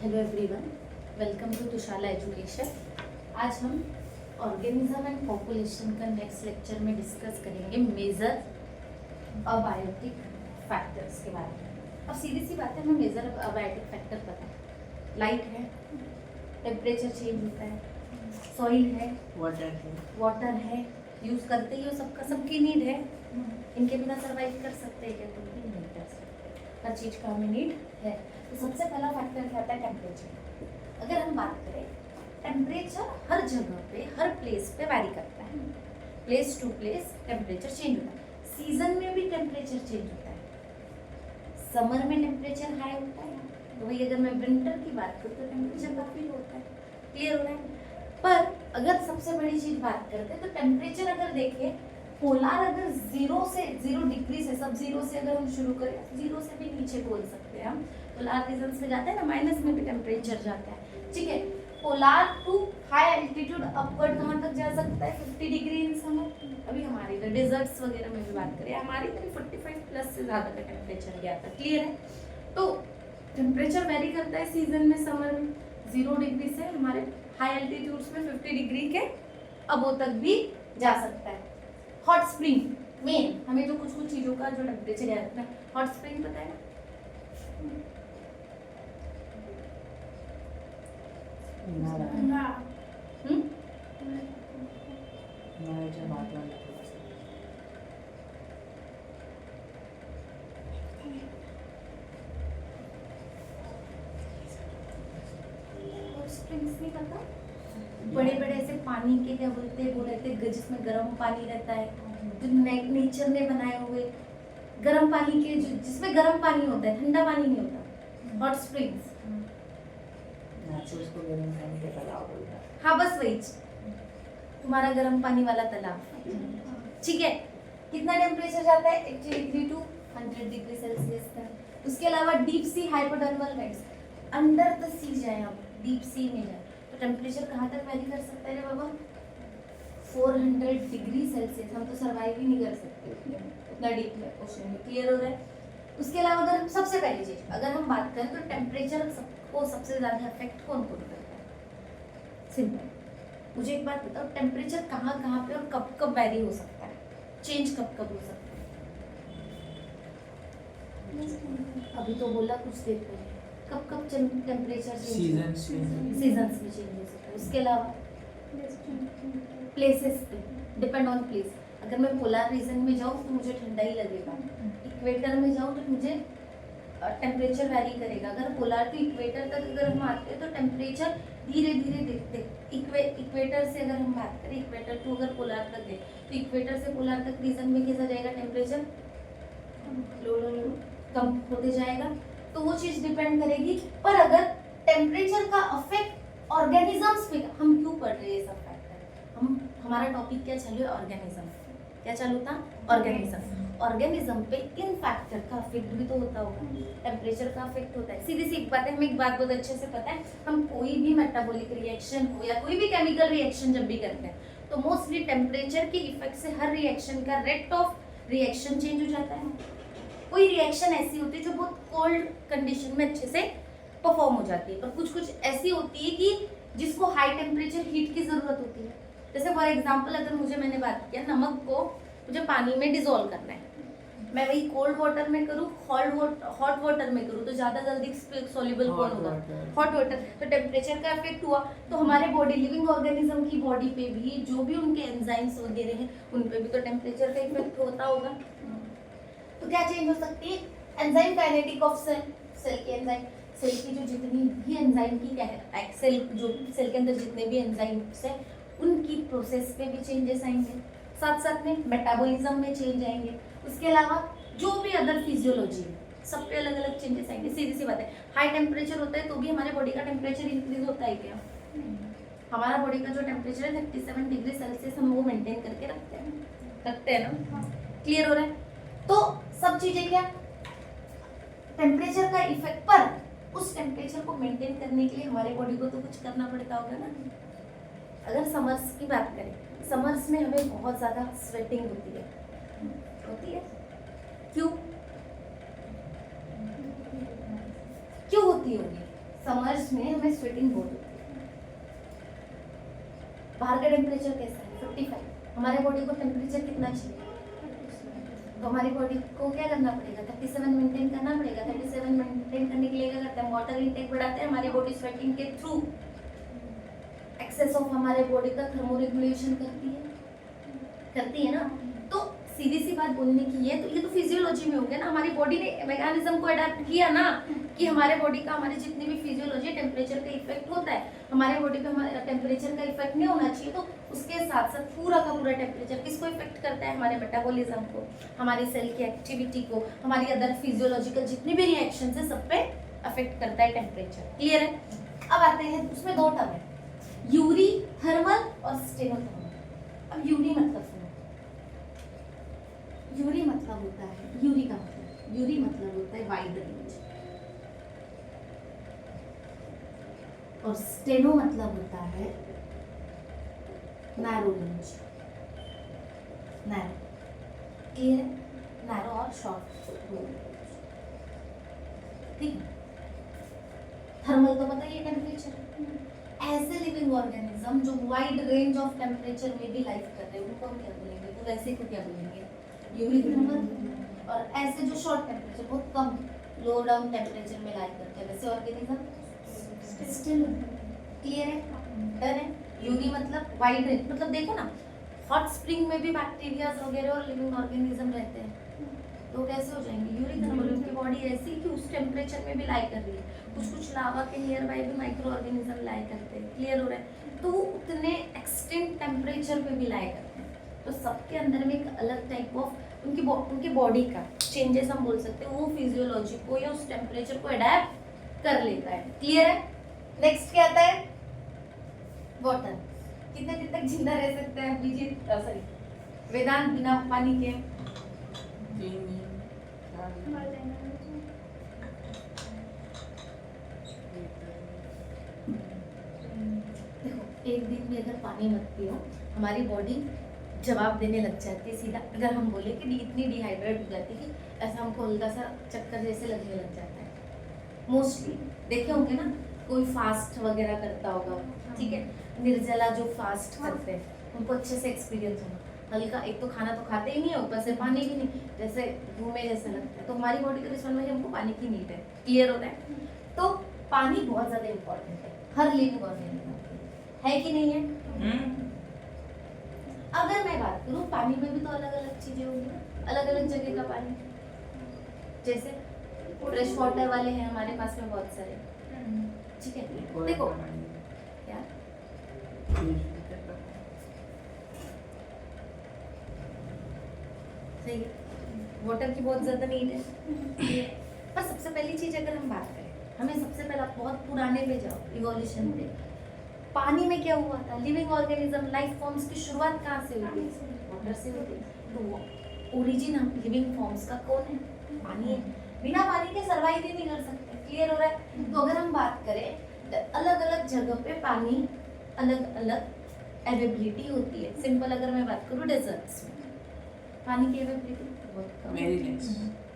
Hello everyone, welcome to Tushala education. आज हम organism and population का नेक्स्ट लेक्चर में डिस्कस करेंगे मेजर अबायोटिक फैक्टर्स के बारे में। अब सीधी सी बात है, हमें मेजर अबायोटिक फैक्टर पता है। लाइट है, टेम्परेचर चेंज होता है, सॉइल है, वाटर है, यूज करते ही हो, सबकी नीड है। इनके बिना सर्वाइव कर सकते हैं क्या? तो नहीं कर सकते, हर चीज का हमें नीड है। तो सबसे पहला फैक्टर क्या आता है? टेम्परेचर। अगर हम बात करें, टेम्परेचर हर जगह पे, हर प्लेस पे वैरी करता है। Place to place temperature change होता है। सीजन में भी टेम्परेचर चेंज होता है। समर में टेम्परेचर हाई होता है, तो वही अगर मैं विंटर की बात करूँ तो टेम्परेचर काफी लो होता है। क्लियर हो रहा है? पर अगर सबसे बड़ी चीज बात करते हैं तो टेम्परेचर अगर देखें, पोलार अगर 0 डिग्री से, सब 0 से अगर हम शुरू करें, 0 से भी नीचे बोल सकते हैं हम। पोलार रीजन्स में जाते हैं ना, माइनस में भी टेम्परेचर जाता है। ठीक है, polar to high altitude upward कहाँ तक जा सकता है? 50 डिग्री इन समर। अभी हमारे इधर डेजर्ट्स वगैरह में भी बात करें, हमारी इधर 45 प्लस से ज्यादा का टेम्परेचर गया था। क्लियर है? तो टेम्परेचर वेरी करता है सीजन में, समर में 0 डिग्री से हमारे हाई एल्टीट्यूड्स में 50 डिग्री के अबो तक भी जा सकता है। हॉट स्प्रिंग मेन, हमें जो कुछ चीजों का जो टेम्परेचर याद रखना है। हॉट स्प्रिंग पता है ना? स्प्रिंग्स नहीं पता? बड़े बड़े ऐसे पानी के क्या बोलते हैं, वो रहते हैं जिसमें गर्म पानी रहता है, जो नेचर ने बनाए हुए गर्म पानी के, जिसमें गर्म पानी होता है, ठंडा पानी नहीं होता। Hot springs. हाँ बस वही तुम्हारा गर्म पानी वाला तालाब। ठीक है, कितना टेम्परेचर जाता है? 80 डिग्री टू 100 डिग्री सेल्सियस तक। उसके अलावा deep sea hypothermal vents, under the sea जाए हम, डीप सी में जाए तो टेम्परेचर कहाँ तक वैरी कर सकता है रे बाबा? 400 डिग्री सेल्सियस। हम तो सर्वाइव ही नहीं कर सकते उतना डीप में, ओशन में। क्लियर हो रहा है? उसके अलावा अगर सबसे पहली चीज अगर हम बात करें तो टेम्परेचर सबको सबसे ज्यादा इफेक्ट कौन करता है? सिंपल, मुझे एक बात बताओ, टेम्परेचर कहाँ कहाँ पे और कब कब वैरी हो सकता है, चेंज कब कब हो सकता है? अभी तो बोला कुछ देर पहले, कब कब टेम्परेचर चेंज? सीजन्स में चेंज हो सकता है। उसके अलावा प्लेसेस पे, डिपेंड ऑन प्लेस। अगर मैं पोलर रीजन में जाऊँ तो मुझे ठंडा ही लगेगा, इक्वेटर में जाऊँ तो मुझे टेम्परेचर वैरी करेगा। अगर पोलर टू इक्वेटर तक अगर हम आते हैं तो टेम्परेचर धीरे धीरे देखते। इक्वेटर से अगर हम बात करें, इक्वेटर टू अगर पोलर तक गए तो इक्वेटर से पोलर तक रीजन में कैसा जाएगा टेम्परेचर? लो लो लो कम होते जाएगा। तो वो चीज डिपेंड करेगी। पर अगर टेम्परेचर का अफेक्ट ऑर्गेनिजम्स पे, हम क्यों पढ़ रहे हैं सब फैक्टर? हमारा टॉपिक क्या चालू है? ऑर्गेनिज्म। क्या चालू था? ऑर्गेनिज्म। ऑर्गेनिज्म पे इन फैक्टर का अफेक्ट भी तो होता होगा, टेम्परेचर का अफेक्ट होता है। सीधी सी एक बात है, हमें एक बात बहुत अच्छे से पता है, हम कोई भी मेटाबॉलिक रिएक्शन हो या कोई भी केमिकल रिएक्शन जब भी करते हैं तो मोस्टली टेम्परेचर के इफेक्ट से हर रिएक्शन का रेट ऑफ रिएक्शन चेंज हो जाता है। कोई रिएक्शन ऐसी होती है जो बहुत कोल्ड कंडीशन में अच्छे से परफॉर्म हो जाती है, और कुछ ऐसी होती है कि जिसको हाई टेम्परेचर हीट की जरूरत होती है। जैसे फॉर एग्जांपल, अगर मैंने बात किया नमक को मुझे पानी में डिसॉल्व करना है, मैं वही कोल्ड वाटर में करूँ, हॉट वाटर में करूँ तो ज्यादा जल्दी सॉल्युबल कौन होगा? Hot water. तो टेम्परेचर का इफेक्ट हुआ तो हमारे बॉडी, लिविंग ऑर्गेनिज्म की बॉडी पे भी जो भी उनके एंजाइम्स वगैरह हैं उन पे भी तो टेम्परेचर का इफेक्ट होता होगा। तो क्या चेंज हो सकती है? एंजाइम काइनेटिक ऑफ सेल की एंजाइम, सेल की जो जितनी भी एंजाइम की सेल के अंदर जितने भी एंजाइम्स हैं उनकी प्रोसेस पे भी चेंजेस आएंगे, साथ साथ में मेटाबॉलिज्म में चेंज आएंगे। उसके अलावा जो भी अदर फिजियोलॉजी है सब पे अलग अलग चेंजेस आएंगे। सीधी सी बात है, हाई टेम्परेचर होता है तो भी हमारे बॉडी का टेम्परेचर इंक्रीज होता है क्या? हमारा बॉडी का जो टेम्परेचर है 37 डिग्री सेल्सियस, हम वो मेंटेन करके रखते हैं ना। क्लियर हो रहा है? तो सब चीजें क्या, टेम्परेचर का इफेक्ट, पर उस टेम्परेचर को मेंटेन करने के लिए हमारे बॉडी को तो कुछ करना पड़ता होगा ना। अगर समर्स की बात करें, समर्स में हमें बहुत ज्यादा स्वेटिंग होती है। क्यों होती होगी? समर्स में हमें स्वेटिंग बहुत होती है। बाहर का टेम्परेचर कैसा है 55, हमारे बॉडी को टेम्परेचर कितना चाहिए, तो हमारी बॉडी को क्या करना पड़ेगा 37 मेंटेन करना पड़ेगा। 37 मेंटेन करने के लिए क्या करते हैं, वाटर इनटेक बढ़ाते हैं, हमारी बॉडी स्वेटिंग के थ्रू एक्सेस ऑफ हमारे बॉडी का थर्मोरेगुलेशन करती है ना। तो सीधी सी बात बोलने की है, तो ये तो फिजियोलॉजी में हो गया ना, हमारी बॉडी ने मैकेनिज्म को अडेप्ट किया ना कि हमारे बॉडी का हमारी जितनी भी फिजियोलॉजी टेम्परेचर का इफेक्ट होता है, हमारे बॉडी पे हमारे टेम्परेचर का इफेक्ट नहीं होना चाहिए। तो उसके साथ साथ पूरा का पूरा टेम्परेचर किसको इफेक्ट करता है, हमारे मेटाबॉलिज्म को, हमारी सेल की एक्टिविटी को, हमारी अदर फिजियोलॉजिकल जितनी भी रिएक्शन है सब पे अफेक्ट करता है टेम्परेचर। क्लियर है। अब आते हैं, उसमें दो टर्म है, यूरी थर्मल और स्टेनोथर्मल। अब यूरी मतलब सुनो, यूरी मतलब होता है, यूरी का मतलब, यूरी मतलब होता है वाइड रेंज, और स्टेनो मतलब होता है नैरो रेंज। नैरो, क्लियर है, नैरो और शॉर्ट। ठीक है। थर्मल तो पता ही है टेम्परेचर, ऐसे लिविंग ऑर्गेनिज्म जो वाइड रेंज ऑफ टेम्परेचर में भी लाइफ कर रहे हैं उनको हम क्या बोलेंगे, तो वैसे को क्या बोलेंगे, यूरी थर्मल। और ऐसे जो शॉर्ट टेम्परेचर बहुत कम लो डाउन टेम्परेचर में लाइफ करते हैं वैसे ऑर्गेनिज्म स्टेनो। क्लियर है, डन है। यूरी मतलब वाइड रेंज, मतलब देखो ना हॉट स्प्रिंग में भी बैक्टीरिया वगैरह और लिविंग ऑर्गेनिज्म रहते हैं, तो कैसे हो जाएंगे यूरी थर्मल। उनकी बॉडी ऐसी कि उस टेम्परेचर में भी लाई कर रही है, कुछ लावा के नियर बाय भी माइक्रो ऑर्गेनिज्म लाई करते हैं। क्लियर हो रहा है, तो वो उतने एक्सटेंट टेम्परेचर पे भी लाई करते हैं। तो सबके अंदर में एक अलग टाइप ऑफ उनकी बॉडी का चेंजेस हम बोल सकते हैं, वो फिजियोलॉजी को या उस टेम्परेचर को अडेप्ट कर लेता है। क्लियर है। नेक्स्ट क्या आता है, वाटर। कितने दिन तक जिंदा रह सकते हैं अभिजीत, सॉरी वेदांत, बिना पानी के? देखो एक दिन भी अगर पानी मत पियो हमारी बॉडी जवाब देने लग जाती है सीधा। अगर हम बोले कि इतनी डिहाइड्रेट हो जाती है कि ऐसा हमको हल्का सा चक्कर जैसे लगने लग जाता है। मोस्टली देखे होंगे ना, कोई फास्ट वगैरह करता होगा, ठीक है, निर्जला जो फास्ट करते हैं उनको अच्छे से एक्सपीरियंस होगा। हल्का एक तो खाना तो खाते ही नहीं है, ऊपर से पानी भी नहीं, जैसे घूमे जैसे लगता है, तो हमारी बॉडी का रिस्पॉन्स में हमको पानी की नीड है। क्लियर होता है। तो पानी बहुत ज़्यादा इम्पोर्टेंट है हर लिविंग ऑर्गेनिज्म है कि नहीं है। अगर मैं बात करूँ पानी में भी तो अलग अलग चीजें होंगी ना, अलग अलग जगह का पानी, जैसे फ्रेश वाटर वाले हैं हमारे पास में बहुत सारे, ठीक है। देखो क्या सही है, वाटर की बहुत ज्यादा नीड है। पर सबसे पहली चीज अगर हम बात करें, हमें सबसे पहला बहुत पुराने पे जाओ, इवोल्यूशन पे, पानी में क्या हुआ था, लिविंग ऑर्गेनिज्म लाइफ फॉर्म्स की शुरुआत कहाँ से हुई, वाटर से हुई। तो ओरिजिन हम लिविंग फॉर्म्स का कौन है, पानी है। बिना पानी के सर्वाइव ही नहीं कर सकते। क्लियर हो रहा है। तो अगर हम बात करें अलग अलग जगह पे पानी अलग अलग अवेबिलिटी होती है। सिंपल अगर मैं बात करूँ डेजर्ट्स में पानी की अवेबिलिटी बहुत कम,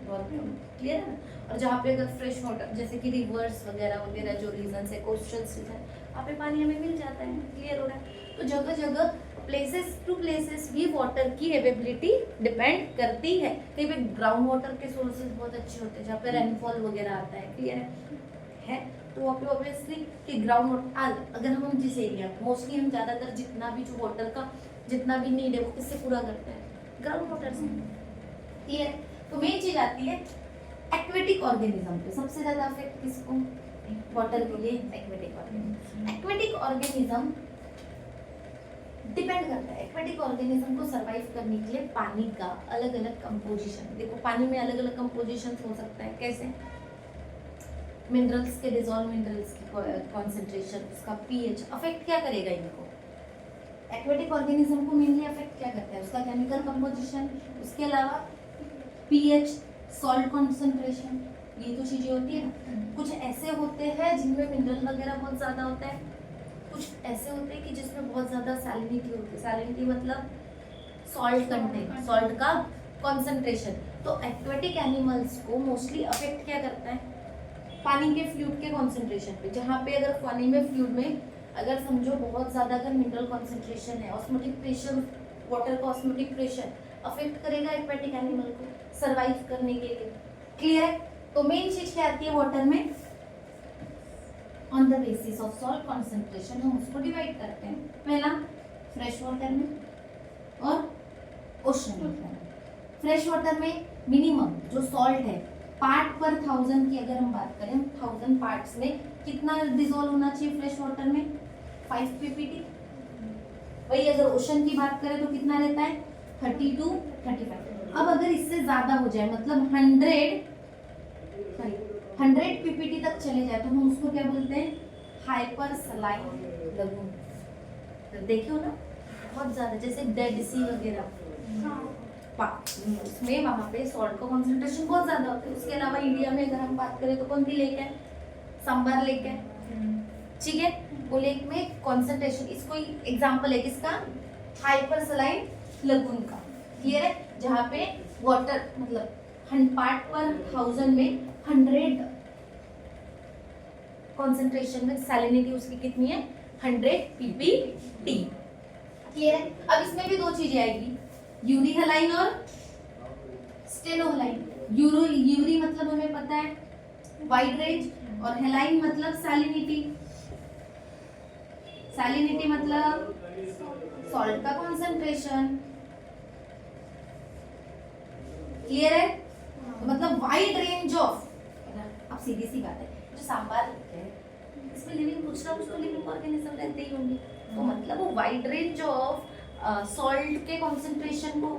बहुत कम। क्लियर है ना। और जहाँ पे अगर फ्रेश वाटर जैसे कि रिवर्स वगैरह जो रीजन है, कोस्टल रीजन, वहाँ पे पानी हमें मिल जाता है। क्लियर हो रहा है। तो जगह जगह प्लेसेस टू प्लेसेस भी वाटर की अवेबिलिटी डिपेंड करती है। कहीं पे ग्राउंड वाटर के सोर्सेज बहुत अच्छे होते हैं जहाँ पे रेनफॉल वगैरह आता है। क्लियर है। तो वहाँ पे ऑब्वियसली कि ग्राउंड वाटर, अगर हम जिस एरिया में मोस्टली हम ज़्यादातर जितना भी जो वाटर का जितना भी नीड है वो किससे पूरा करते हैं, ग्राउंड वाटर से। क्लियर है। तो मेन चीज आती है एक्वेटिक ऑर्गेनिज्म पे। सबसे ज्यादा अफेक्ट किसको, वाटर के लिए aquatic organism. Aquatic organism depend करता है, एक्वेटिक ऑर्गेनिज्म को सरवाइव करने के लिए पानी का अलग अलग कंपोजिशन। देखो पानी में अलग अलग कंपोजिशन हो सकता है, कैसे, मिनरल्स के, डिसॉल्व मिनरल्स की कॉन्सेंट्रेशन, उसका पीएच अफेक्ट क्या करेगा इनको। एक्वेटिक ऑर्गेनिज्म को मेनली अफेक्ट क्या करता है, उसका केमिकल कंपोजिशन, उसके अलावा पीएच, सॉल्ट कॉन्सेंट्रेशन, ये तो चीजें होती है ना। कुछ ऐसे होते हैं जिनमें मिनरल वगैरह बहुत ज्यादा होता है, कुछ ऐसे होते हैं कि जिसमें बहुत ज्यादा सैलिनिटी होती है। सैलिनिटी मतलब सॉल्ट कंटेंट, सॉल्ट का कॉन्सेंट्रेशन। तो एक्वेटिक एनिमल्स को मोस्टली अफेक्ट क्या करता है, पानी के फ्लूइड के कॉन्सेंट्रेशन पे, जहाँ पे अगर पानी में फ्लूइड में अगर समझो बहुत ज़्यादा अगर मिनरल कॉन्सेंट्रेशन है, ऑस्मोटिक प्रेशर, वाटर का ऑस्मोटिक प्रेशर अफेक्ट करेगा एक्वेटिक एनिमल को सर्वाइव करने के लिए। क्लियर है? तो मेन चीज क्या आती है वाटर में, on the basis of salt concentration हम उसको डिवाइड करते हैं। पहला फ्रेश वाटर में और ओशन वाटर में। फ्रेश वाटर में मिनिमम जो सॉल्ट है पार्ट पर 1000 की अगर हम बात करें, 1000 पार्ट्स में कितना डिसॉल्व होना चाहिए फ्रेश वाटर में, 5 ppd। वही अगर ओशन की बात करें तो कितना रहता है, 30 to 35। अब अगर इससे ज्यादा हो जाए मतलब 100 ppd तक चले जाए तो हम उसको क्या बोलते हैं, हाइपर सलाइन लगून। तो देखियो ना बहुत ज्यादा, जैसे डेड सी वगैरह उसमें वहां पे सॉल्ट का कंसंट्रेशन बहुत ज्यादा होता है। उसके अलावा इंडिया में अगर हम बात करें तो कौन सी लेक है, सांबर लेक है, ठीक है। वो लेक में कंसंट्रेशन, इसको एग्जांपल है किसका, हाइपर सलाइन लगून का। क्लियर है? जहाँ पे वाटर मतलब पार्ट पर 1000 में 100 कंसंट्रेशन में सैलिनिटी उसकी कितनी है, 100 ppd। क्लियर है? अब इसमें भी दो चीजें आएगी, यूरी हेलाइन और स्टेनो हेलाइन। यूरी मतलब हमें पता है वाइड रेंज और हेलाइन मतलब सैलिनिटी। सैलिनिटी मतलब सॉल्ट का कॉन्सेंट्रेशन। क्लियर है? तो मतलब वाइड रेंज ऑफ, अब सीधी सी बात है, जो सांबार है इसमें लिविंग कुछ ना कुछ तो लिविंग ऑर्गेनिज्म रहते ही होंगे, तो मतलब वो वाइड रेंज ऑफ सॉल्ट के कॉन्सेंट्रेशन को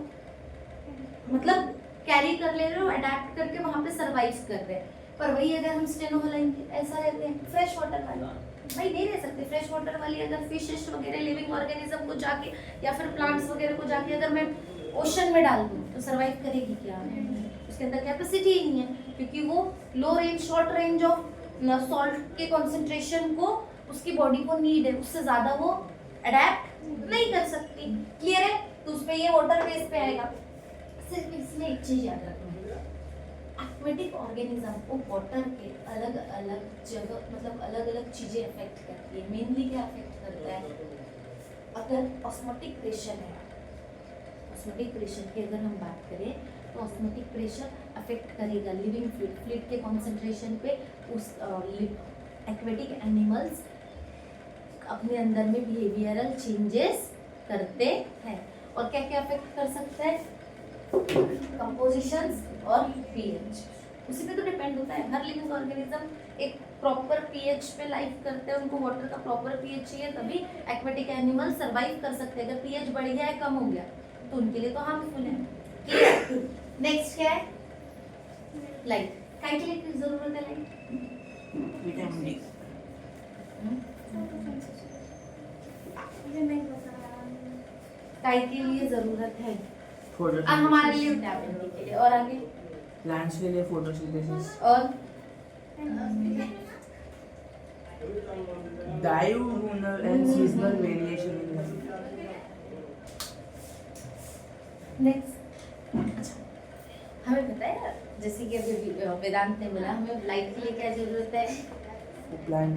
मतलब कैरी कर ले रहे हो, अडेप्ट करके वहां पे सरवाइव कर रहे हैं। पर वही अगर हम स्टेनोहेलाइन ऐसा रहते हैं फ्रेश वाटर वाले, भाई नहीं रह सकते। फ्रेश वाटर वाली अगर फिशेस वगैरह लिविंग ऑर्गेनिज्म को जाके या फिर प्लांट्स वगैरह को जाके अगर मैं ओशन में डाल दूं तो सरवाइव करेगी क्या, उसके अंदर कैपेसिटी ही नहीं है, क्योंकि वो लो range short range of salt के कॉन्सेंट्रेशन को उसकी बॉडी को नीड है, उससे ज्यादा वो अडेप्ट नहीं कर सकती। क्लियर है? तो उसमें ये वाटर बेस पे आएगा। सिर्फ इसमें एक चीज याद रखना, एक्वेटिक ऑर्गेनिज्म को वाटर के अलग अलग जगह मतलब अलग अलग चीजें अफेक्ट करती है। मेनली क्या अफेक्ट करता है, अगर ऑस्मोटिक प्रेशर है, ऑस्मोटिक प्रेशर की अगर हम बात करें तो ऑस्मोटिक प्रेशर अफेक्ट करेगा लिविंग फ्लूइड के कॉन्सेंट्रेशन पे। उस एक्वेटिक एनिमल्स अपने अंदर में बिहेवियरल चेंजेस करते हैं। और क्या क्या अफेक्ट कर सकता है, कंपोजिशंस और पीएच, उसी पे तो डिपेंड होता है। हर लिविंग ऑर्गेनिज्म एक प्रॉपर पीएच पे लाइफ करते हैं, उनको वाटर का प्रॉपर पीएच चाहिए, तभी एक्वेटिक एनिमल सरवाइव कर सकते हैं। अगर पीएच बढ़ गया है, कम हो गया तो उनके लिए तो हार्मफुल है। क्लियर? नेक्स्ट क्या है, लाइट। काय के लिए किस जरूरत है लाइट, विटामिन डी। काय के लिए जरूरत है, फोटो और हमारे लिए विटामिन डी के लिए, और आगे प्लांट्स के लिए फोटोसिंथेसिस और diagonal and seasonal variation in next. अच्छा, हमें पता है जैसे कि अभी वेदांत ने बोला हमें लाइट के लिए क्या जरूरत है, प्लांट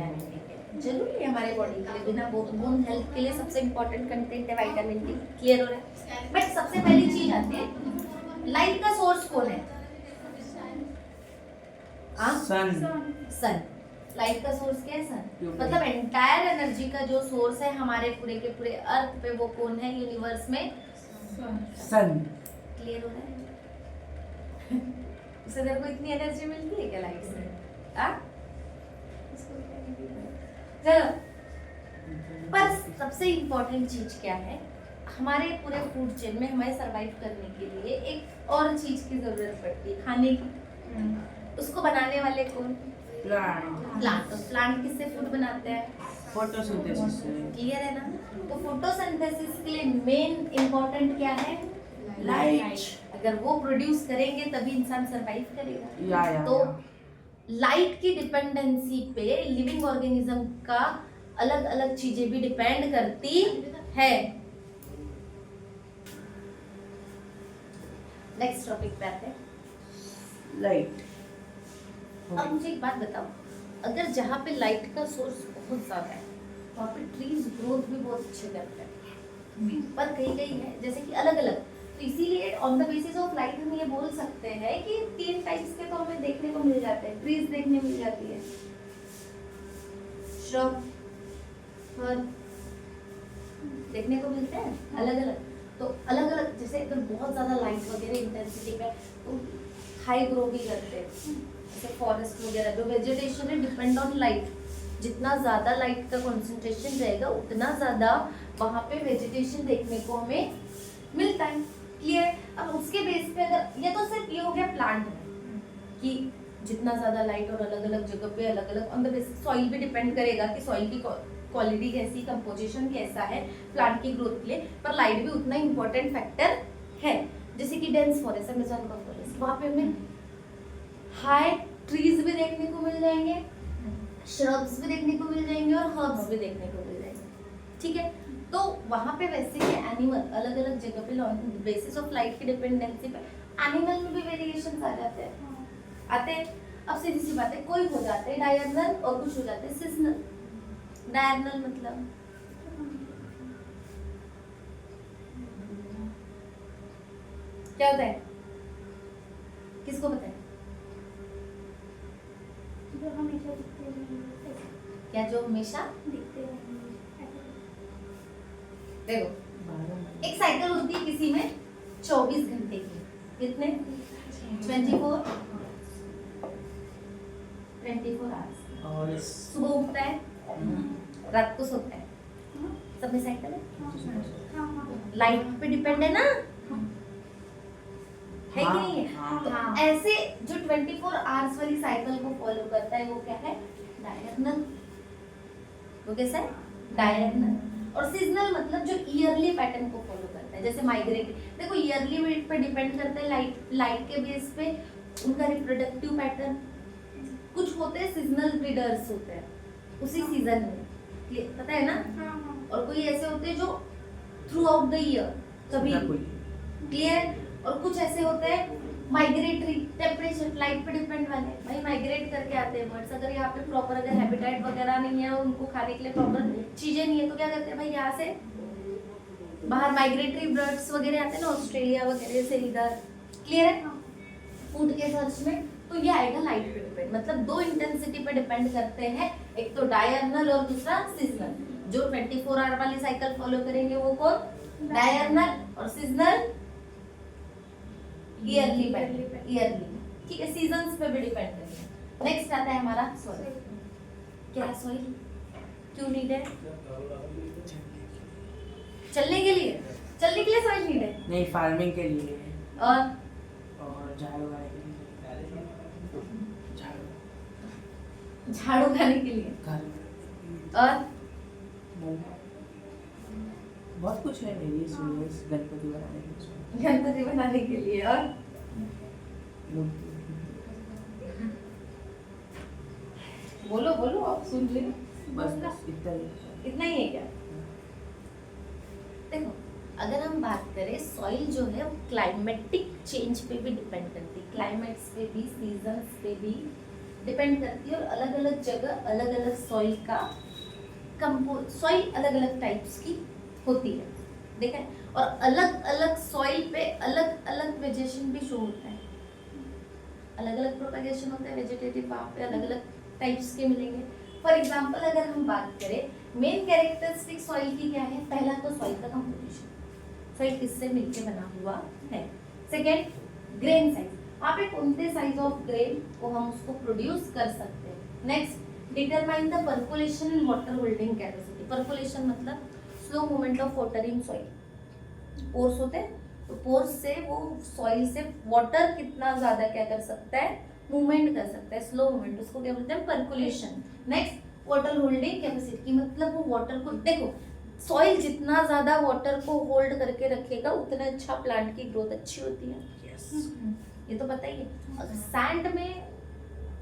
जरूरी है हमारे बॉडी के लिए। बिना बोन हेल्थ के लिए सबसे इम्पोर्टेंट कंटेंट है विटामिन डी। क्लियर हो रहा है? बट सबसे पहली चीज आती है, लाइट का सोर्स कौन है, सन। सन। लाइट का सोर्स क्या है, सन। Pure मतलब एंटायर एनर्जी का जो सोर्स है हमारे पूरे के पूरे अर्थ पे, वो कौन है यूनिवर्स में, सन। क्लियर हो रहा है? उससे तेरे को इतनी एनर्जी मिलती है क्या लाइट से, चलो। पर सबसे इम्पोर्टेंट चीज क्या है, हमारे पूरे फूड चेन में हमें सरवाइव करने के लिए एक और चीज की जरूरत पड़ती है, खाने की। उसको बनाने वाले कौन, प्लांट। प्लांट। तो प्लांट किससे फूड बनाते हैं, फोटोसिंथेसिस से। क्लियर है ना? तो फोटोसिंथेसिस के लिए मेन इंपॉर्टेंट क्या है, लाइट। अगर वो प्रोड्यूस करेंगे तभी इंसान सरवाइव करेगा। या तो लाइट की डिपेंडेंसी पे लिविंग ऑर्गेनिज्म का अलग अलग चीजें भी डिपेंड करती है। नेक्स्ट टॉपिक पे आते हैं। लाइट। अब मुझे एक बात बताओ, अगर जहाँ पे लाइट का सोर्स बहुत ज़्यादा है वहाँ पे ट्रीज ग्रोथ भी बहुत अच्छे करते हैं, पर कहीं कहीं है जैसे कि अलग अलग, तो इसीलिए on the basis of light हम ये बोल सकते हैं कि 3 टाइप्स के तो हमें देखने को मिल जाते हैं, ट्रीज देखने मिल जाती है, श्रब, फर देखने को मिलते हैं अलग अलग। तो अलग अलग जैसे अगर बहुत ज़्यादा लाइट वगैरह इंटेंसिटी पे तो हाई ग्रो भी करते हैं, जैसे फॉरेस्ट वगैरह जो वेजिटेशन है डिपेंड ऑन लाइट, जितना ज़्यादा लाइट का कंसंट्रेशन रहेगा उतना ज़्यादा वहाँ पे वेजिटेशन देखने को हमें मिलता है। क्लियर? अब उसके बेस पे अगर ये तो सिर्फ ये हो गया प्लांट में कि जितना ज़्यादा लाइट और अलग अलग जगह पे अलग अलग ऑन द बेसिस सॉइल भी डिपेंड करेगा कि सॉइल की क्वालिटी कैसी, कंपोजिशन कैसा है प्लांट की ग्रोथ के लिए, पर लाइट भी उतना इंपॉर्टेंट फैक्टर है। जैसे कि डेंस फॉरेस्ट, अमेज़न का फॉरेस्ट, वहाँ पे हमें हाई ट्रीज भी देखने को मिल जाएंगे, श्रब्स भी देखने को मिल जाएंगे और हर्ब्स भी देखने को मिल जाएंगे। ठीक है, तो वहाँ पे वैसे ही एनिमल अलग अलग जगह पे बेसिस ऑफ लाइट की डिपेंडेंसी पे एनिमल में भी वेरिएशन आ जाते हैं। अब सीधी सी बात है, कोई हो जाते हैं डायरनल और कुछ हो जाते हैं सीजनल। डायरनल मतलब क्या होता है, किसको पता है? जो हमेशा दिखते हैं, क्या जो हमेशा दिखते हैं। देखो एक साइकिल होती है किसी में 24 घंटे की, कितने? 24 आवर्स। और सुबह उठता है, रात को सोता है, सब में साइकिल है, लाइट पे डिपेंड है ना, है कि नहीं है? तो ऐसे जो 24 आवर्स वाली साइकिल को फॉलो करता है वो क्या है? डायरनल। वो कैसा है? डायरनल। और सीजनल मतलब जो ईयरली पैटर्न को फॉलो करता है, जैसे माइग्रेटरी। देखो ईयरली पे डिपेंड करता है लाइट के बेस पे उनका रिप्रोडक्टिव पैटर्न। कुछ होते हैं सीजनल ब्रीडर्स होते हैं उसी सीजन में, पता है ना? और कोई ऐसे होते हैं जो थ्रू आउट द ईयर कभी, क्लियर? और कुछ ऐसे होते हैं माइग्रेटरी, टेम्परेचर लाइट पे डिपेंड वाले, भाई माइग्रेट करके आते हैं बर्ड्स। अगर यहाँ पे प्रॉपर अगर हैबिटेट वगैरह नहीं है और उनको खाने के लिए प्रॉपर चीजें नहीं है तो क्या करते हैं भाई, यहाँ से बाहर माइग्रेटरी बर्ड्स वगैरह आते हैं ना, ऑस्ट्रेलिया वगैरह से इधर, क्लियर है? फूड के सर्च में तो ये आएगा लाइट पे डिपेंड, मतलब 2 इंटेंसिटी पे डिपेंड करते हैं, एक तो डायरनल और दूसरा सीजनल। जो 24 आवर वाली साइकिल फॉलो करेंगे वो कौन? डायरनल। और सीजनल ईयरली पैटर्न, ईयरली। ठीक है, सीजन्स पे भी डिपेंड करेगा। नेक्स्ट आता है हमारा सॉइल। क्या है सॉइल? क्यों नीड है? चलने के लिए? चलने के लिए सॉइल नीड है? नहीं, फार्मिंग के लिए और झाड़ उगाने के लिए, झाड़ू खाने के लिए, घर और बहुत कुछ है, वेरियस गणपति बनाने के लिए, गणपति बनाने के लिए, और बोलो बोलो, आप सुन रहे हो? बस इतना ही है क्या? देखो अगर हम बात करें, सॉइल जो है वो क्लाइमेटिक चेंज पे भी डिपेंड करती है, क्लाइमेट्स पे भी, सीजन्स पे भी डिपेंड करती है। और अलग अलग जगह अलग अलग सॉइल का सॉइल अलग अलग टाइप्स की होती है, देखा है? और अलग अलग सॉइल पे अलग अलग वेजिटेशन भी शो होता है, अलग अलग प्रोपेगेशन होता है वेजिटेटिव, वहाँ पे अलग अलग टाइप्स के मिलेंगे। फॉर एग्जाम्पल अगर हम बात करें, मेन कैरेक्टरिस्टिक सॉइल की क्या है? पहला तो सॉइल का कंपोजिशन, सॉइल किससे मिलकर बना हुआ है। सेकेंड, ग्रेन साइज, वहाँ पे कौन से साइज ऑफ ग्रेन को हम उसको प्रोड्यूस कर सकते हैं। Next, determine the percolation and water holding capacity. Percolation मतलब slow movement of water in soil. Pores होते हैं, तो पोर्स से वो सॉइल से वाटर कितना ज्यादा क्या कर सकता है? मूवमेंट कर सकता है, स्लो मूवमेंट, उसको क्या बोलते हैं? Percolation. Next, water holding capacity, मतलब वो वाटर को, देखो सॉइल जितना ज्यादा वाटर को होल्ड करके रखेगा उतना अच्छा प्लांट की ग्रोथ अच्छी होती है। ये तो पता ही है। सैंड में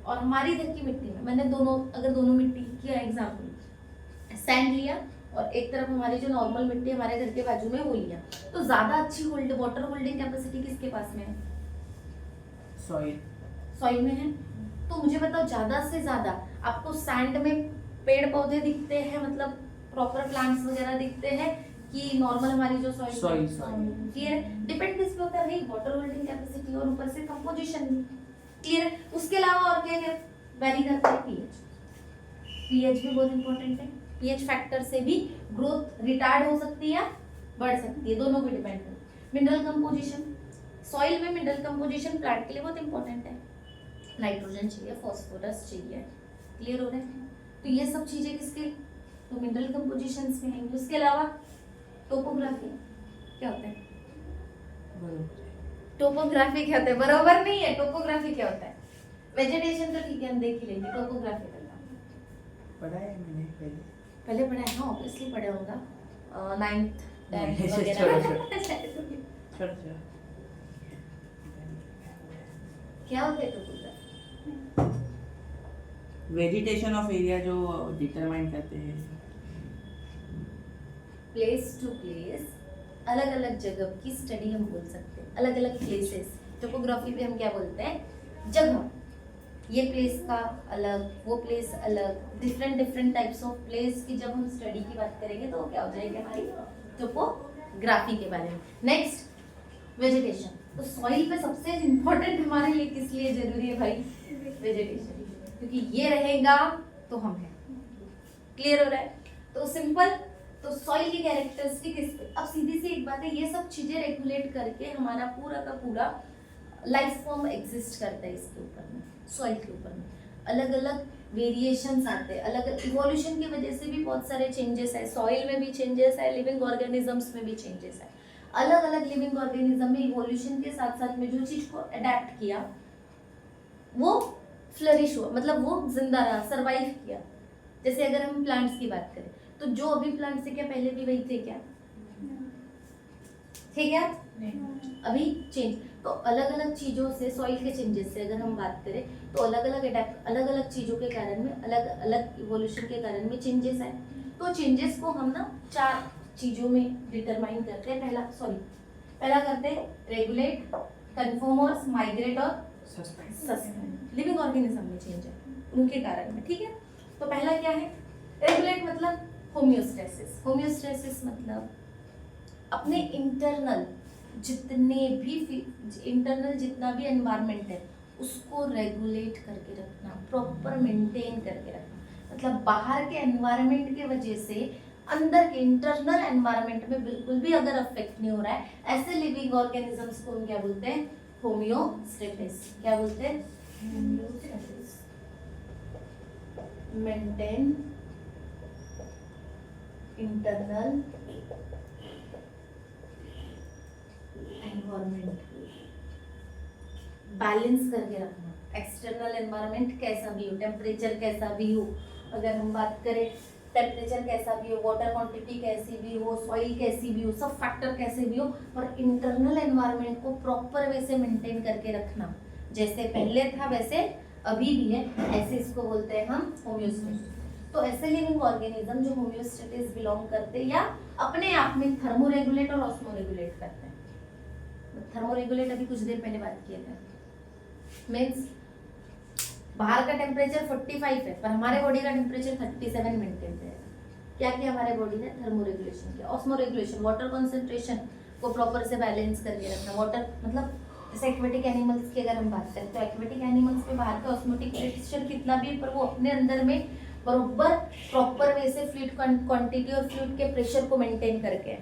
और हमारी इधर की मिट्टी में, मैंने दोनों मिट्टी की एग्जाम्पल, सैंड लिया और एक तरफ हमारी जो नॉर्मल मिट्टी हमारे घर के बाजू में वो लिया, तो ज्यादा अच्छी वाटर होल्डिंग कैपेसिटी किसके पास में है? सॉइल सॉइल में है। तो मुझे बताओ ज्यादा से ज्यादा आपको सैंड में पेड़ पौधे दिखते हैं, मतलब प्रॉपर प्लांट्स वगैरह दिखते हैं, कि नॉर्मल हमारी जो सॉइल क्लियर है? डिपेंड किस पे होता है भाई, वाटर होल्डिंग कैपेसिटी और ऊपर से कंपोजिशन भी। क्लियर है? उसके अलावा और क्या क्या वेरी करता है? पीएच भी बहुत इंपॉर्टेंट है। पीएच फैक्टर से भी ग्रोथ रिटार्ड हो सकती है या बढ़ सकती है, दोनों पे डिपेंड है। मिनरल कंपोजिशन, सॉइल में मिनरल कंपोजिशन प्लांट के लिए बहुत इंपॉर्टेंट है। नाइट्रोजन चाहिए, फास्फोरस चाहिए। क्लियर हो रहा है? तो ये सब चीजें किसके, तो मिनरल कंपोजिशन में आएंगी। उसके अलावा टोपोग्राफी क्या होता है? टोपोग्राफी क्या होता है? बराबर नहीं है। टोपोग्राफी क्या होता है? वेजिटेशन तो ठीक है, हम देख ही लेंगे। टोपोग्राफी करना पढ़ा है मैंने पहले। पहले पढ़ा है, हाँ ऑब्वियसली पढ़ा होगा, 9th 10th नहीं, वगैरह। छोड़ क्या होता है टोपोग्राफी? वेजिटेशन ऑफ एरिया जो डिटरमाइन करते हैं। प्लेस टू प्लेस, अलग अलग जगह की स्टडी हम बोल सकते हैं। अलग अलग प्लेसेस, टोपोग्राफी पे हम क्या बोलते हैं? जगह। ये प्लेस का अलग, वो प्लेस अलग, डिफरेंट टाइप्स ऑफ प्लेस की जब हम स्टडी की बात करेंगे तो क्या हो जाएगी हमारी टोपोग्राफी के बारे में। Next vegetation. तो सॉइल पे सबसे इम्पोर्टेंट हमारे लिए किस लिए जरूरी है भाई? वेजिटेशन, क्योंकि ये रहेगा तो हम हैं। क्लियर हो रहा है? तो सिंपल, तो सॉइल की कैरेक्टरिस्टिक इस पे। अब सीधी सी एक बात है, ये सब चीजें रेगुलेट करके हमारा पूरा का पूरा लाइफ फॉर्म एग्जिस्ट करता है इसके ऊपर में, सॉइल के ऊपर में। अलग अलग वेरिएशंस आते हैं, अलग इवोल्यूशन की वजह से भी बहुत सारे चेंजेस है। सॉइल में भी चेंजेस है, लिविंग ऑर्गेनिजम्स में भी चेंजेस है। अलग अलग लिविंग ऑर्गेनिज्म में इवोल्यूशन के साथ साथ में जो चीज को अडेप्ट किया वो फ्लरिश हुआ, मतलब वो जिंदा रहा, सरवाइव किया। जैसे अगर हम प्लांट्स की बात करें तो जो अभी प्लांट्स थे क्या पहले भी वही थे क्या? थे क्या? अभी चेंज। तो अलग अलग चीजों से, सॉइल के चेंजेस से अगर हम बात करें तो अलग अलग अडेप्ट, अलग अलग चीजों के कारण में, अलग अलग इवोल्यूशन के कारण में चेंजेस आए। तो चेंजेस को हम ना 4 चीजों में डिटरमाइन करते हैं। पहला करते हैं रेगुलेट, कन्फॉर्मर्स, माइग्रेट और सस्पेंड। लिविंग ऑर्गेनिज्म में चेंज है उनके कारण में। ठीक है, तो पहला क्या है? रेगुलेट मतलब होम्योस्टेसिस। होम्योस्टेसिस मतलब अपने इंटरनल जितना भी एनवायरनमेंट है उसको रेगुलेट करके रखना, प्रॉपर मेंटेन करके रखना। मतलब बाहर के एनवायरनमेंट के वजह से अंदर के इंटरनल एनवायरनमेंट में बिल्कुल भी अगर अफेक्ट नहीं हो रहा है, ऐसे लिविंग ऑर्गेनिजम्स को हम क्या बोलते हैं? होम्योस्टेसिस। क्या बोलते हैं? Homeostasis. Maintain internal environment, balance करके रखना। एक्सटर्नल एनवायरनमेंट कैसा भी हो, टेम्परेचर कैसा भी हो, अगर हम बात करें टेम्परेचर कैसा भी हो, वाटर क्वांटिटी कैसी भी हो, सॉइल कैसी भी हो, सब फैक्टर कैसे भी हो, और इंटरनल एनवायरनमेंट को प्रॉपर वे से मेंटेन करके रखना। जैसे पहले था वैसे अभी भी है, ऐसे इसको बोलते हैं हम होम्योस्टेसिस। तो ऐसे लिविंग ऑर्गेनिज्म जो होम्योस्टेसिस बिलोंग करते हैं या अपने आप में थर्मोरेगुलेट और ऑस्मोरेगुलेट करते हैं। थर्मोरेगुलेट अभी कुछ देर पहले बात किए थे, मीन्स बाहर का टेम्परेचर 45 है पर हमारे बॉडी का टेम्परेचर 37 मेंटेन रहेगा। क्या किया हमारे बॉडी ने? थर्मोरेगुलेशन किया। ऑस्मोरेगुलेशन वाटर कंसंट्रेशन को प्रॉपर से बैलेंस करके रखना। वाटर मतलब जैसे एक्वेटिक एनिमल्स की अगर हम बात करें तो एक्वेटिक एनिमल्स में बाहर का ऑस्मोटिक प्रेशर कितना भी पर वो अपने अंदर में बरोबर प्रॉपर वे से फ्लूइड क्वांटिटी और फ्लूइड के प्रेशर को मेंटेन करके,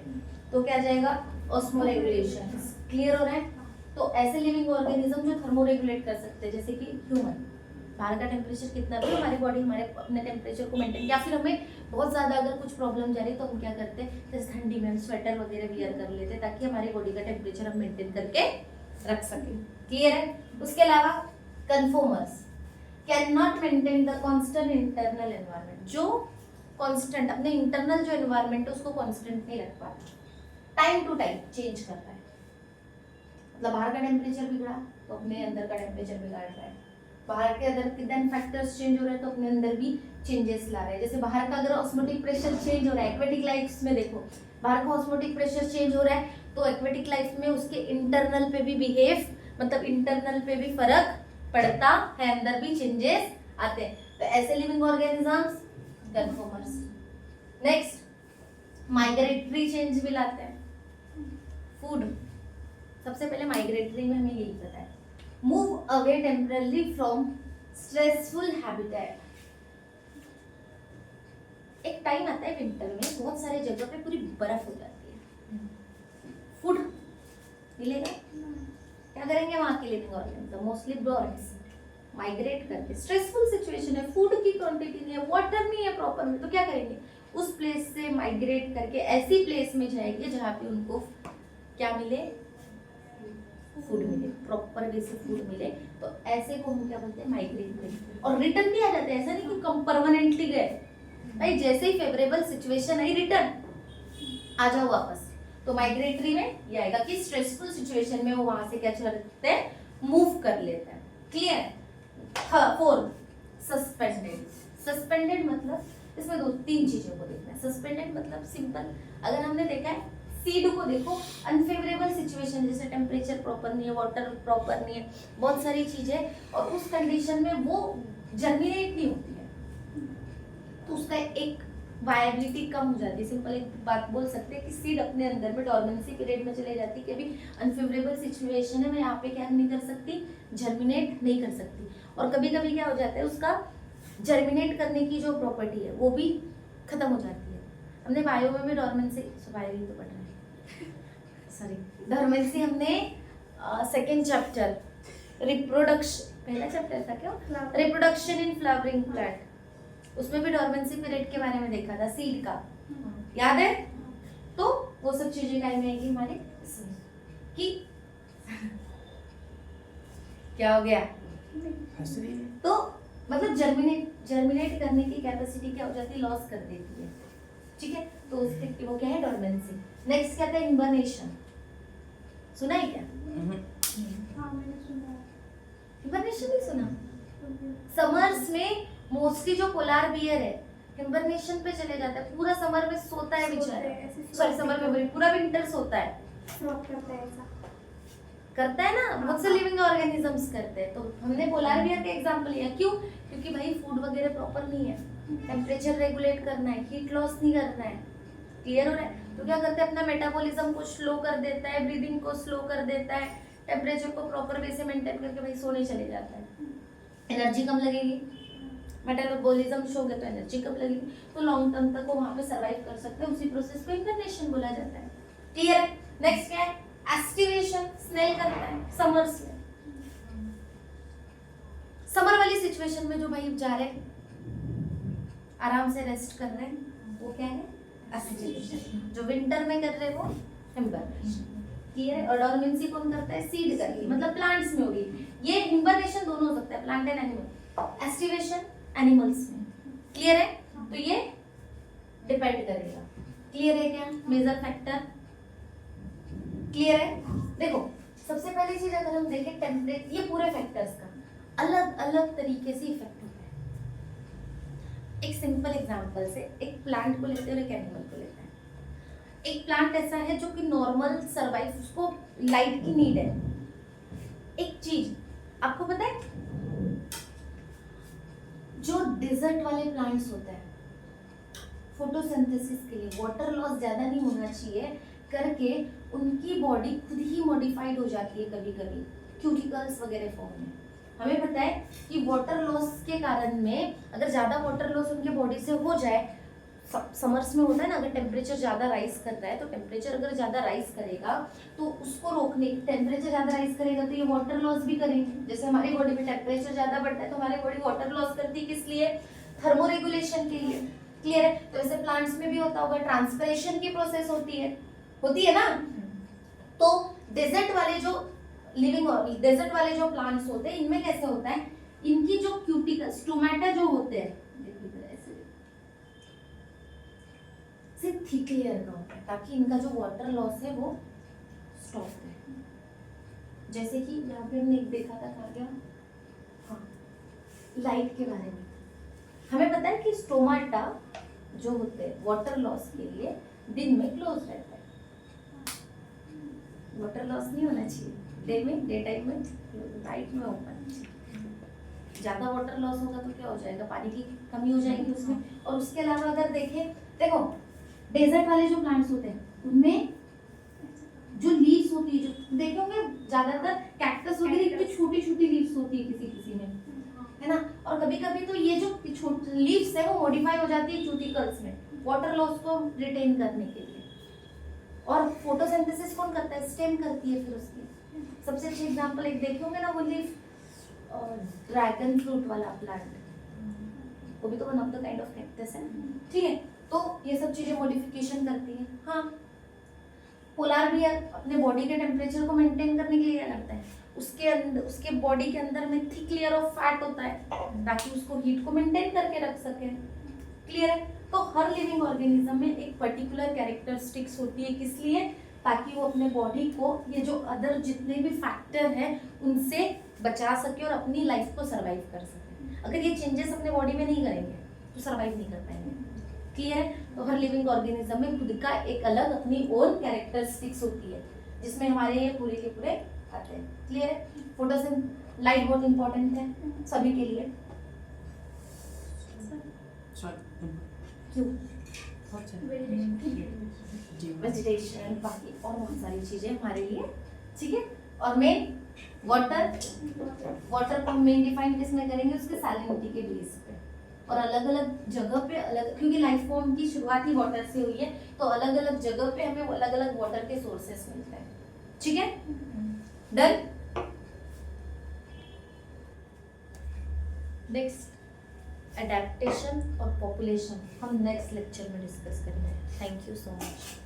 तो क्या जाएगा? ऑस्मोरेगुलेशन। क्लियर हो रहा है? तो ऐसे लिविंग ऑर्गेनिज्म जो थर्मोरेगुलेट कर सकते हैं, जैसे कि ह्यूमन, बाहर का टेम्परेचर कितना भी हमारी बॉडी हमारे अपने टेम्परेचर को मेंटेन, या फिर हमें बहुत ज़्यादा अगर कुछ प्रॉब्लम जा रही है तो हम क्या करते हैं? जैसे ठंडी में हम स्वेटर वगैरह वियर कर लेते हैं ताकि हमारी बॉडी का टेम्परेचर हम मेंटेन करके रख सकें। क्लियर है? उसके अलावा conformers can not maintain the constant internal environment, जो कांस्टेंट अपने इंटरनल जो एनवायरनमेंट है उसको कांस्टेंट नहीं रख पाता, टाइम टू टाइम चेंज करता है। मतलब बाहर का टेम्परेचर बिगड़ा तो अपने अंदर का टेम्परेचर बिगाड़ रहा है, बाहर के अदर कितने फैक्टर्स चेंज हो रहे हैं तो अपने अंदर भी चेंजेस ला रहे हैं। जैसे बाहर का अगर ऑस्मोटिक प्रेशर चेंज हो रहा है, एक्वेटिक लाइफ में देखो बाहर का ऑस्मोटिक प्रेशर चेंज हो रहा है तो एक्वेटिक लाइफ में उसके इंटरनल पे भी बिहेव, मतलब इंटरनल पे भी फर्क पड़ता है, अंदर भी चेंजेस आते हैं। तो ऐसे living organisms conformers. Next migratory change भी लाते हैं। फूड सबसे पहले माइग्रेटरी में हमें यही पता है, move away temporarily from stressful habitat. एक टाइम आता है विंटर में, बहुत सारे जगह पे पूरी बर्फ हो जाती है, फूड मिलेगा, क्या करेंगे वहां के living organism, mostly birds migrate करके, स्ट्रेसफुल सिचुएशन है, फूड की क्वांटिटी नहीं है, वाटर नहीं है प्रॉपर में, तो क्या करेंगे, उस प्लेस से माइग्रेट करके ऐसी प्लेस में जाएंगे जहाँ पे उनको क्या मिले, फूड मिले, प्रॉपर वे से फूड मिले। तो ऐसे को हम क्या बोलते हैं, माइग्रेट। और रिटर्न भी आ जाते हैं, ऐसा नहीं कि कम परमानेंटली गए भाई, जैसे ही फेवरेबल सिचुएशन आई रिटर्न आ जाओ वापस। तो माइग्रेटरी में ये आएगा कि स्ट्रेसफुल सिचुएशन में वो वहां से क्या करते हैं, मूव कर लेते हैं। क्लियर। 4 सस्पेंडेड। सस्पेंडेड मतलब इसमें 2-3 चीजों को देखना है। सस्पेंडेड मतलब सिंपल, अगर हमने देखा है सीड को देखो, अनफेवरेबल सिचुएशन जैसे टेम्परेचर प्रॉपर नहीं है, वाटर प्रॉपर नहीं है, बहुत सारी चीजें, और उस कंडीशन में वो जर्मिनेट नहीं होती है, तो उसका एक वायबिलिटी कम हो जाती है। सिंपल एक बात बोल सकते हैं कि सीड अपने अंदर में डोरमेंसी पीरियड में चले जाती है कि अभी अनफेवरेबल सिचुएशन है, मैं यहाँ पे क्या नहीं कर सकती, जर्मिनेट नहीं कर सकती। और कभी कभी क्या हो जाता है, उसका जर्मिनेट करने की जो प्रॉपर्टी है वो भी खत्म हो जाती है। हमने बायो में भी डोरमेंसी, बायो तो पढ़ रहे हैं सॉरी, डोरमेंसी हमने सेकेंड चैप्टर रिप्रोडक्शन, पहला चैप्टर था क्या, रिप्रोडक्शन इन फ्लावरिंग प्लांट, उसमें भी डोरमेंसी पीरियड के बारे में देखा था, सीड का, याद है। तो वो सब चीजें टाइम में आएगी हमारे इसमें कि क्या हो गया, तो मतलब जर्मिनेट करने की कैपेसिटी क्या हो जाती है, लॉस कर देती है, ठीक है। तो उसके वो क्या है, डोरमेंसी। नेक्स्ट क्या था, हिबर्नेशन, सुना है क्या, हाँ मैंने सुना है। हिबर्नेशन नहीं सुना। समर्स में मोस्टली जो पोलार बियर है हिबर्नेशन पे चले जाता है, पूरा समर में सोता है बेचारा, सॉरी समर में पूरा विंटर सोता है, फ्रॉक करता है ऐसा, करता है ना, बहुत से लिविंग ऑर्गेनिजम्स करते हैं। तो हमने पोलार बियर का एग्जांपल लिया, क्यों, क्योंकि भाई फूड वगैरह प्रॉपर नहीं है, टेम्परेचर रेगुलेट करना है, हीट लॉस नहीं करना है, क्लियर हो रहा है। तो क्या करते हैं, अपना मेटाबॉलिज्म को स्लो कर देता है, ब्रीदिंग को स्लो कर देता है, टेम्परेचर को प्रॉपर वे से मेंटेन करके भाई सोने चले जाता है, एनर्जी कम लगेगी, मेटाबॉलिज्म शो होगा तो एनर्जी कम लगेगी, तो लॉन्ग टर्म तक वो वहाँ पे सर्वाइव कर सकते हैं। उसी प्रोसेस को हिबर्नेशन बोला जाता है, क्लियर है। नेक्स्ट क्या है, एस्टिवेशन, स्नेल करता है समर्स में, समर वाली सिचुएशन में जो भाई जा रहे हैं आराम से रेस्ट कर रहे हैं, वो क्या है, एस्टिवेशन। जो विंटर में कर रहे हैं वो हिबर्नेशन, क्लियर है। और डोरमेंसी कौन करता है, सीड करती, मतलब प्लांट्स में होगी। ये हिबर्नेशन दोनों हो सकता है, plant and animal, aestivation animals में, क्लियर है। तो ये डिपेंड करेगा, क्लियर है क्या, मेजर फैक्टर क्लियर है। देखो सबसे पहली चीज अगर हम देखें टेम्परेचर, ये पूरे फैक्टर्स का अलग अलग तरीके से इफेक्ट होता है। एक सिंपल एग्जांपल से, एक प्लांट को लेते हैं और एक एनिमल को लेते हैं। एक प्लांट ऐसा है जो कि नॉर्मल सर्वाइव, उसको लाइट की नीड है। एक चीज आपको पता है, जो डिजर्ट वाले प्लांट्स होते हैं फोटोसिंथेसिस के लिए वाटर लॉस ज्यादा नहीं होना चाहिए करके उनकी बॉडी खुद ही मॉडिफाइड हो जाती है कभी कभी क्यूटिकल्स वगैरह फॉर्म में। हमें पता है कि वाटर लॉस के कारण में अगर ज़्यादा वाटर लॉस उनके बॉडी से हो जाए, समर्स में होता है ना, अगर टेम्परेचर ज़्यादा राइज करता है तो टेम्परेचर अगर ज़्यादा राइज करेगा तो उसको रोकने, टेम्परेचर ज़्यादा राइज करेगा तो ये वाटर लॉस भी करेंगे। जैसे हमारी बॉडी में टेम्परेचर ज़्यादा बढ़ता है तो हमारी बॉडी वाटर लॉस करती है, किस लिए, थर्मोरेगुलेशन के लिए, क्लियर है। तो ऐसे प्लांट्स में भी होता होगा, ट्रांसपिरेशन की प्रोसेस होती है ना। तो डेजर्ट वाले जो लिविंग और डेजर्ट वाले जो प्लांट्स होते हैं इनमें कैसे होता है, इनकी जो क्यूटिकल स्टोमेटा जो होते हैं सिर्फ थिक लेयर का होता है ताकि इनका जो वाटर लॉस है वो स्टॉप रहे। जैसे कि यहाँ पे हमने एक देखा था, कहा गया, हाँ, लाइट के बारे में हमें पता है कि स्टोमाटा जो होते हैं वाटर लॉस के लिए दिन में क्लोज रहता है, वाटर लॉस नहीं होना चाहिए, डे टाइम में नाइट में ओपन, ज़्यादा वाटर लॉस होगा तो क्या हो जाएगा, पानी की कमी हो जाएगी उसमें। और उसके अलावा अगर देखें, देखो डेजर्ट वाले जो प्लांट्स होते हैं उनमें जो लीव्स होती है, जो देखे होंगे ज़्यादातर कैक्टस वगैरह इतनी छोटी छोटी लीव्स होती है किसी किसी में, है ना। और कभी कभी तो ये जो लीव्स है वो मॉडिफाई हो जाती है क्यूटिकल्स में, वाटर लॉस को रिटेन करने के लिए। और फोटोसिंथेसिस कौन करता है, स्टेम करती है फिर उसकी। सबसे अच्छे एग्जांपल एक देखे होंगे ना, वो लीफ ड्रैगन फ्रूट वाला प्लांट, वो भी तो one of the kind of cactus है, ठीक है। तो ये सब चीजें मॉडिफिकेशन करती है। हाँ, पोलार बियर अपने बॉडी के टेम्परेचर को मेंटेन करने के लिए क्या करता है, उसके अंदर, उसके बॉडी के अंदर में थिक लेयर ऑफ फैट होता है ताकि उसको हीट को मेंटेन करके रख सके। क्लियर है। तो हर लिविंग ऑर्गेनिज्म में एक पर्टिकुलर कैरेक्टरिस्टिक्स होती है, किस लिए, ताकि वो अपने बॉडी को ये जो अदर जितने भी फैक्टर हैं उनसे बचा सके और अपनी लाइफ को सरवाइव कर सके। अगर ये चेंजेस अपने बॉडी में नहीं करेंगे तो सरवाइव नहीं कर पाएंगे। क्लियर है। तो हर लिविंग ऑर्गेनिज्म में खुद का एक अलग अपनी ओन कैरेक्टरिस्टिक्स होती है जिसमें हमारे ये पूरे के पूरे आते हैं। क्लियर है। फोटोसिंथ लाइट बहुत इंपॉर्टेंट है सभी के लिए। क्यों? वेजिटेशन, बाकी और बहुत सारी चीजें हमारे लिए, ठीक है। और मेन वाटर को मेन डिफाइन किसमें करेंगे, उसके सैलिनिटी के बेस पे। और अलग अलग जगह पे अलग, क्योंकि लाइफ फॉर्म की शुरुआत ही वाटर से हुई है, तो अलग अलग जगह पे हमें अलग अलग वाटर के सोर्सेस मिलते हैं। ठीक है, डन। नेक्स्ट एडेप्टेशन और पॉपुलेशन हम नेक्स्ट लेक्चर में डिस्कस करेंगे। Thank you so much.